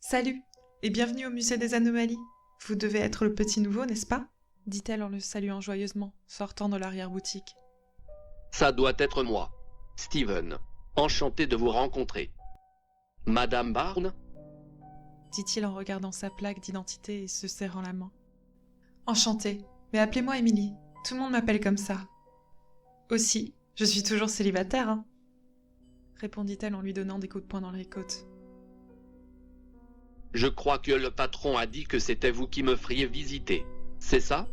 Salut, et bienvenue au musée des anomalies. Vous devez être le petit nouveau, n'est-ce pas dit-elle en le saluant joyeusement, sortant de l'arrière-boutique. Ça doit être moi, Steven. Enchanté de vous rencontrer. Madame Barnes? Dit-il en regardant sa plaque d'identité et se serrant la main. Enchantée, mais appelez-moi Émilie, tout le monde m'appelle comme ça. Aussi, je suis toujours célibataire, hein répondit-elle en lui donnant des coups de poing dans les côtes. Je crois que le patron a dit que c'était vous qui me feriez visiter. C'est ça?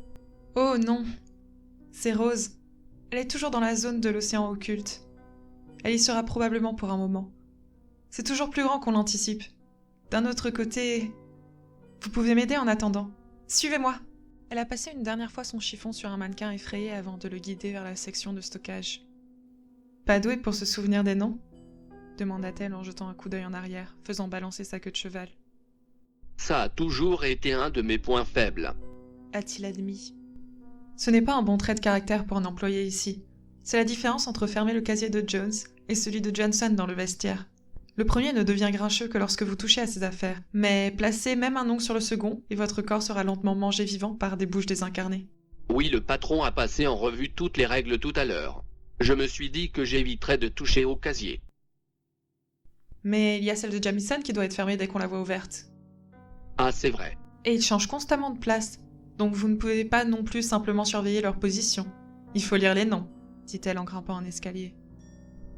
Oh non, c'est Rose. Elle est toujours dans la zone de l'océan occulte. Elle y sera probablement pour un moment. C'est toujours plus grand qu'on l'anticipe. D'un autre côté, vous pouvez m'aider en attendant. Suivez-moi. Elle a passé une dernière fois son chiffon sur un mannequin effrayé avant de le guider vers la section de stockage. Pas douée pour se souvenir des noms demanda-t-elle en jetant un coup d'œil en arrière, faisant balancer sa queue de cheval. Ça a toujours été un de mes points faibles. A-t-il admis. Ce n'est pas un bon trait de caractère pour un employé ici. C'est la différence entre fermer le casier de Jones et celui de Johnson dans le vestiaire. Le premier ne devient grincheux que lorsque vous touchez à ses affaires, mais placez même un ongle sur le second et votre corps sera lentement mangé vivant par des bouches désincarnées. Oui, le patron a passé en revue toutes les règles tout à l'heure. Je me suis dit que j'éviterais de toucher au casier. Mais il y a celle de Jamison qui doit être fermée dès qu'on la voit ouverte. Ah, c'est vrai. Et ils changent constamment de place, donc vous ne pouvez pas non plus simplement surveiller leur position. Il faut lire les noms, dit-elle en grimpant un escalier.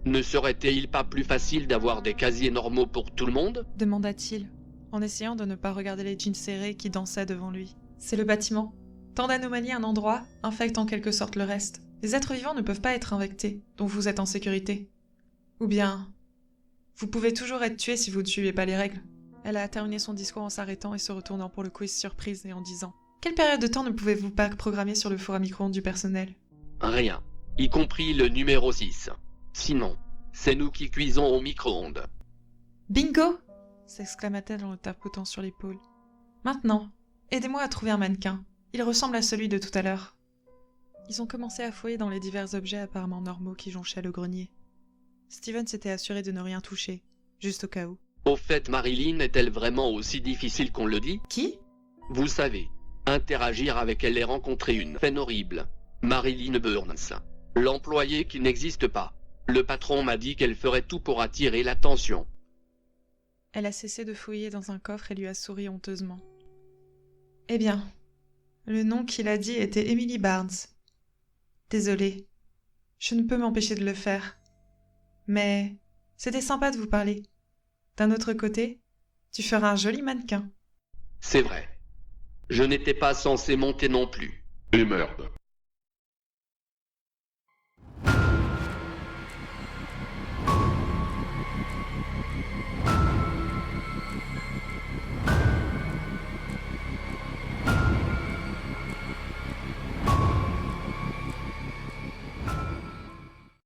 Ne serait-il pas plus facile d'avoir des casiers normaux pour tout le monde? Demanda-t-il, en essayant de ne pas regarder les jeans serrés qui dansaient devant lui. C'est le bâtiment. Tant d'anomalies à un endroit infectent en quelque sorte le reste. Les êtres vivants ne peuvent pas être infectés, donc vous êtes en sécurité. Ou bien, vous pouvez toujours être tué si vous ne suivez pas les règles. Elle a terminé son discours en s'arrêtant et se retournant pour le quiz surprise et en disant « Quelle période de temps ne pouvez-vous pas programmer sur le four à micro-ondes du personnel ?» Rien, y compris le numéro 6. Sinon, c'est nous qui cuisons au micro-ondes. « Bingo !» s'exclama-t-elle en le tapotant sur l'épaule. « Maintenant, aidez-moi à trouver un mannequin. Il ressemble à celui de tout à l'heure. » Ils ont commencé à fouiller dans les divers objets apparemment normaux qui jonchaient le grenier. Steven s'était assuré de ne rien toucher, juste au cas où. Au fait, Marilyn est-elle vraiment aussi difficile qu'on le dit? Qui ? Vous savez, interagir avec elle et rencontrer une peine horrible. Marilyn Burns. L'employé qui n'existe pas. Le patron m'a dit qu'elle ferait tout pour attirer l'attention. Elle a cessé de fouiller dans un coffre et lui a souri honteusement. Eh bien, le nom qu'il a dit était Emily Barnes. Désolée, je ne peux m'empêcher de le faire. Mais c'était sympa de vous parler. D'un autre côté, tu feras un joli mannequin. C'est vrai. Je n'étais pas censé monter non plus. Et merde.